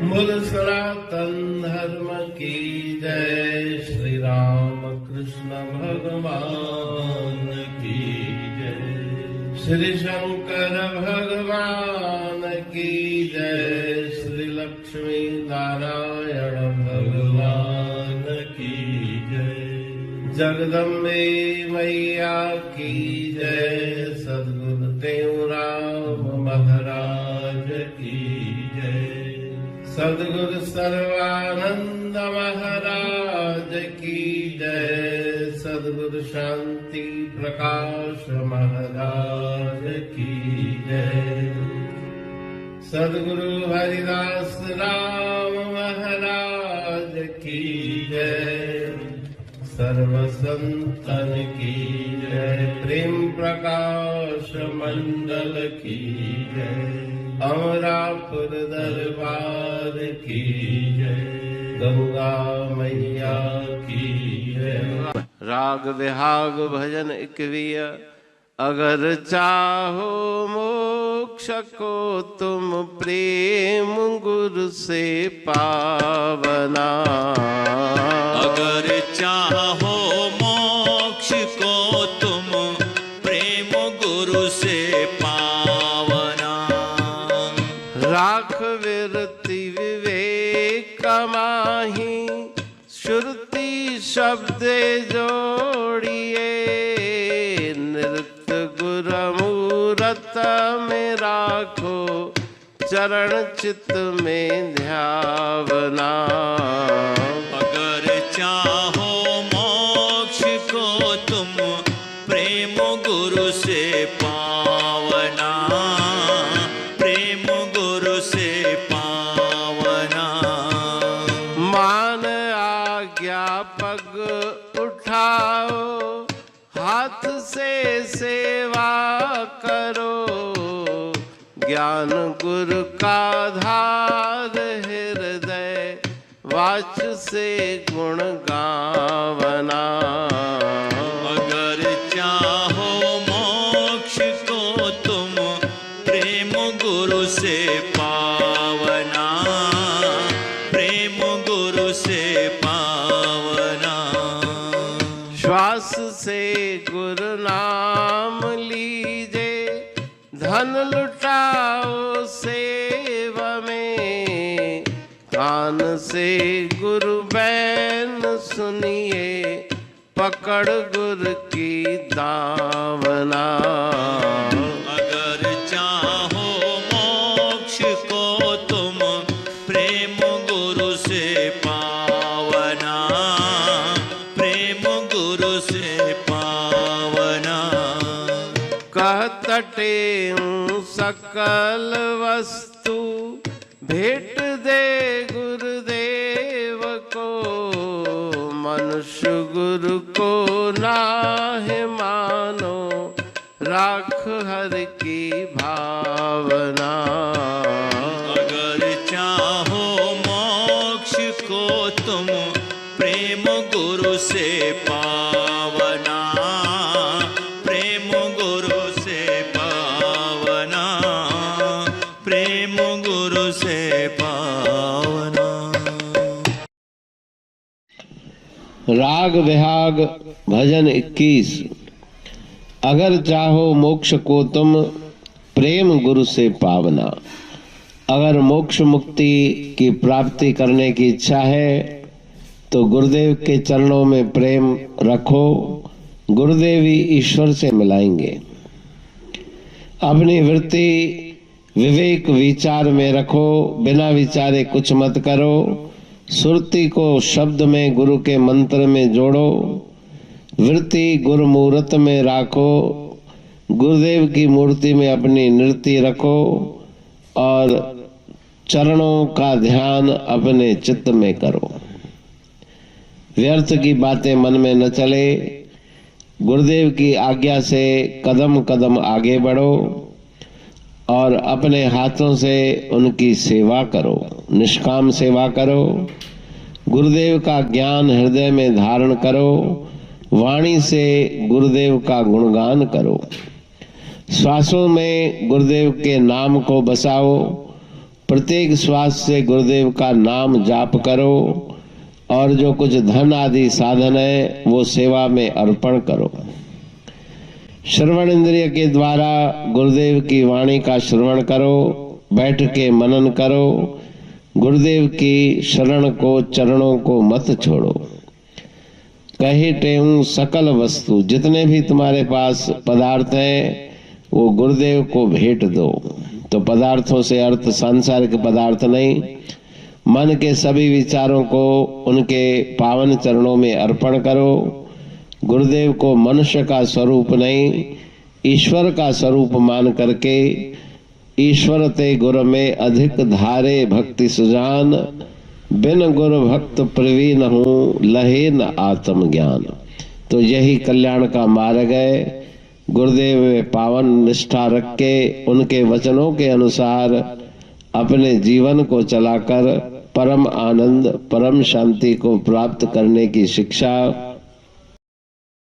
बोल सनातन धर्म की जय। श्री राम कृष्ण भगवान की जय। श्री शंकर भगवान की जय। श्री लक्ष्मी नारायण भगवान की जय। जगदम्बे मैया की जय। सद्गुरुदेव राम महाराज की जय। सद्गुरु सर्वानंद महाराज की जय। सद्गुरु शांति प्रकाश महाराज की जय। सद्गुरु हरिदास राम महाराज की जय। सर्व संतन की जय। प्रेम प्रकाश मंडल की जय। अमरापुर दरबार की जय। गंगा मैया की जय। राग विहाग भजन इकवीय। अगर चाहो मोक्ष को तुम प्रेम गुरु से पावना। अगर चाहो मोक्ष को तुम प्रेम गुरु से पावना। राख विरति विवेक माही। श्रुति शब्द जोड़िए। नृत्य गुर मूरत में राखो। चरण चित्त में ध्यावना। अगर चाहो मोक्ष को तुम प्रेम गुरु से पावना। प्रेम गुरु से पावना। मान आज्ञा पग उठाओ। हाथ से सेवा करो। ज्ञान गुरु का धार हृदय। वाच से गुण गावना। अगर चाहो मोक्ष को तुम प्रेम गुरु से पावना। प्रेम गुरु से पावना। श्वास से गुरु नाम लीजे। धन लुटाओ सेवा में। कान से गुरु बैन सुनिए। पकड़ गुरु की दावना। अगर चाहो मोक्ष को तुम प्रेम गुरु से पावना। प्रेम गुरु से पावना। कहतटे सकल वस्तु। भेंट दे गुरुदेव को। मनुष्य गुरु को नाहि मानो। राख हर की भावना। अगर चाहो मोक्ष को तुम प्रेम गुरु से पावना। प्रेम गुरु से पावना। प्रेम गुरु से पावना। राग विहाग भजन 21। अगर चाहो मोक्ष को तुम प्रेम गुरु से पावना। अगर मोक्ष मुक्ति की प्राप्ति करने की इच्छा है तो गुरुदेव के चरणों में प्रेम रखो। गुरुदेव ही ईश्वर से मिलाएंगे। अपनी वृत्ति विवेक विचार में रखो। बिना विचारे कुछ मत करो। सुरति को शब्द में गुरु के मंत्र में जोड़ो। वृत्ति गुरु मूर्त में राखो। गुरुदेव की मूर्ति में अपनी नृत्य रखो और चरणों का ध्यान अपने चित्त में करो। व्यर्थ की बातें मन में न चले। गुरुदेव की आज्ञा से कदम कदम आगे बढ़ो और अपने हाथों से उनकी सेवा करो। निष्काम सेवा करो। गुरुदेव का ज्ञान हृदय में धारण करो। वाणी से गुरुदेव का गुणगान करो। श्वासों में गुरुदेव के नाम को बसाओ। प्रत्येक श्वास से गुरुदेव का नाम जाप करो और जो कुछ धन आदि साधन है वो सेवा में अर्पण करो। श्रवण इंद्रिय के द्वारा गुरुदेव की वाणी का श्रवण करो, बैठ के मनन करो। गुरुदेव की शरण को, चरणों को मत छोड़ो। कहे टेऊ सकल वस्तु, जितने भी तुम्हारे पास पदार्थ हैं वो गुरुदेव को भेंट दो। तो पदार्थों से अर्थ सांसारिक पदार्थ नहीं, मन के सभी विचारों को उनके पावन चरणों में अर्पण करो। गुरुदेव को मनुष्य का स्वरूप नहीं, ईश्वर का स्वरूप मान करके ईश्वर ते गुरु में अधिक धारे भक्ति सुजान, बिन गुरु भक्त प्रवीण हूँ लहे न आत्म ज्ञान। तो यही कल्याण का मार्ग है। गुरुदेव में पावन निष्ठा रख के उनके वचनों के अनुसार अपने जीवन को चलाकर परम आनंद, परम शांति को प्राप्त करने की शिक्षा।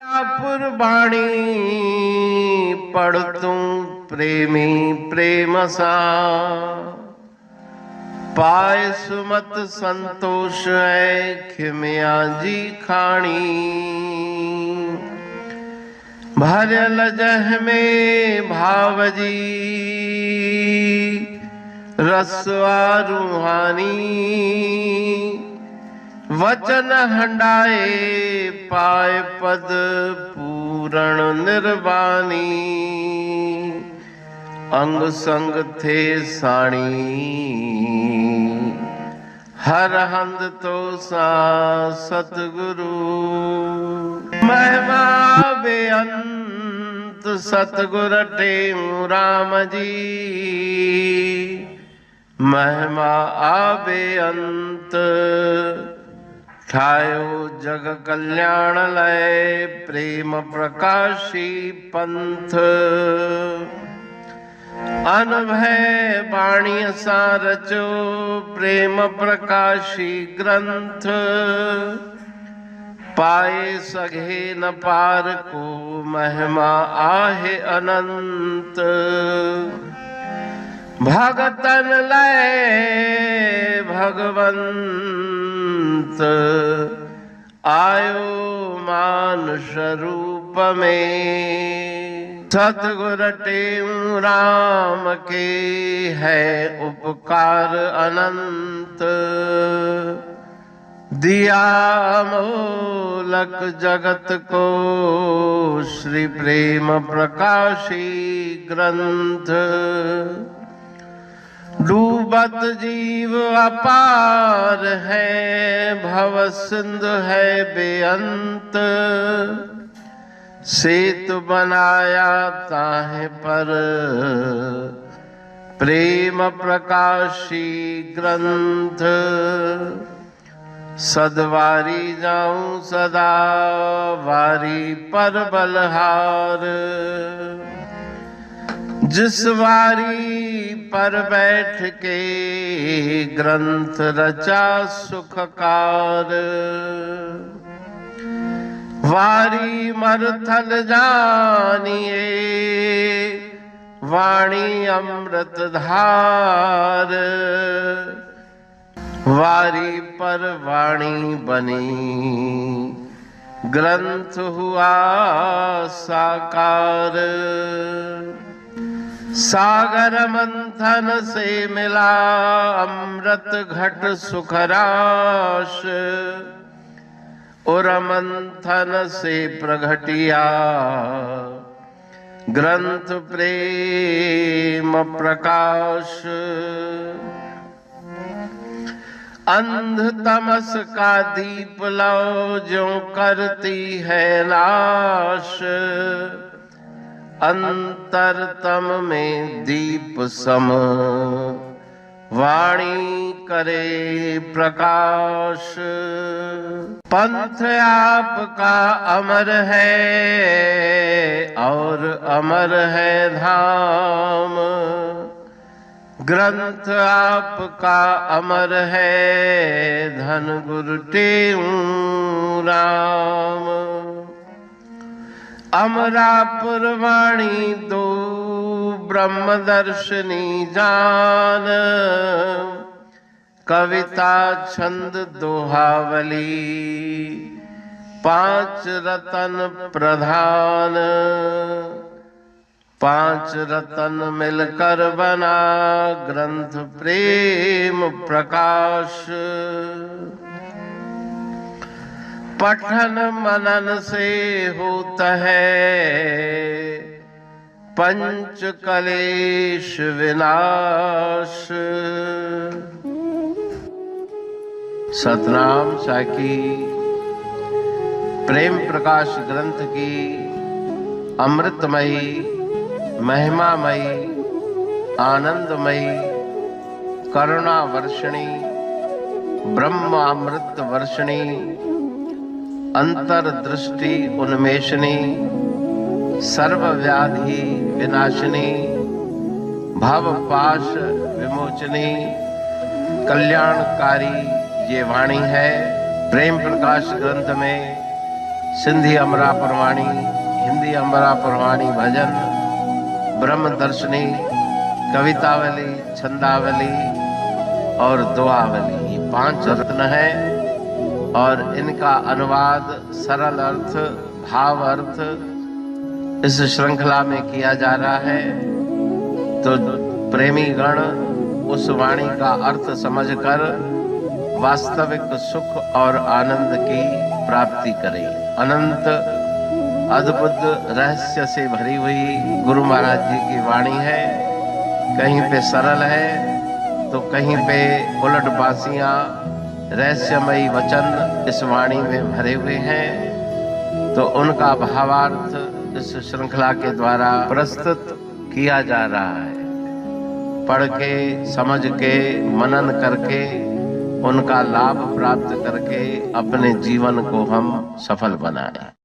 पुरबाणी पढ़तू प्रेमी प्रेम सा, पाए सुमत संतोष है खिमिया जी खाणी। भरल जह में भावजी रसवा रूहानी, वचन हंडाए पाए पद पूरण निर्वाणी। अंग संग थे साणी हर हंद तो सा सतगुरु। महिमा बेअंत सतगुर टेऊ राम जी, महिमा आबे अंत ठायो जग कल्याण लय प्रेम प्रकाशी पंथ। अनभय बाणी सा रचो प्रेम प्रकाशी ग्रंथ। पाए सघे न पार को महिमा आहे अनंत। भगतन लय भगवंत, आयो मानुष रूप में। सतगुर टेऊ राम के है उपकार अनंत। दिया मोलक जगत को श्री प्रेम प्रकाशी ग्रंथ। डूबत जीव अपार है, भव सिंधु है बेअंत। सेतु बनाया ताहे पर प्रेम प्रकाशी ग्रंथ। सदवारी जाऊं सदा वारी पर बलहार। जिस वारी पर बैठ के ग्रंथ रचा सुखकार। वारी मरथल जानिए वाणी अमृत धार। वारी पर वाणी बनी ग्रंथ हुआ साकार। सागर मंथन से मिला अमृत घट सुखराश। और मंथन से प्रगटिया ग्रंथ प्रेम प्रकाश। अंध तमस का दीप लो जो करती है नाश। अंतरतम में दीप सम वाणी करे प्रकाश। पंथ आपका अमर है और अमर है धाम। ग्रंथ आपका अमर है धन गुरु टेऊ राम। अमरापुर वाणी दो ब्रह्मदर्शनी जान, कविता छंद दोहावली पांच रतन प्रधान। पांच रतन मिलकर बना ग्रंथ प्रेम प्रकाश। पठन मनन से होता है पंच कलेश विनाश। सतनाम साखी प्रेम प्रकाश ग्रंथ की अमृतमयी, महिमामयी, आनंदमयी, करुणा वर्षिणी, ब्रह्म अमृत वर्षिणी, अंतर्दृष्टि उन्मेषणी, सर्वव्याधि विनाशिनी, भवपाश विमोचनी, कल्याणकारी ये वाणी है। प्रेम प्रकाश ग्रंथ में सिंधी अमरापुर वाणी, हिंदी अमरापुर वाणी भजन, ब्रह्म दर्शनी, कवितावली, छंदावली और दुआवली, ये पांच रत्न है और इनका अनुवाद सरल अर्थ, भाव अर्थ इस श्रृंखला में किया जा रहा है। तो प्रेमी गण उस वाणी का अर्थ समझकर वास्तविक सुख और आनंद की प्राप्ति करें। अनंत अद्भुत रहस्य से भरी हुई गुरु महाराज जी की वाणी है। कहीं पे सरल है तो कहीं पे उलट बासियां, रहस्यमयी वचन इस वाणी में भरे हुए हैं। तो उनका भावार्थ इस श्रृंखला के द्वारा प्रस्तुत किया जा रहा है। पढ़ के, समझ के, मनन करके, उनका लाभ प्राप्त करके अपने जीवन को हम सफल बनाएं।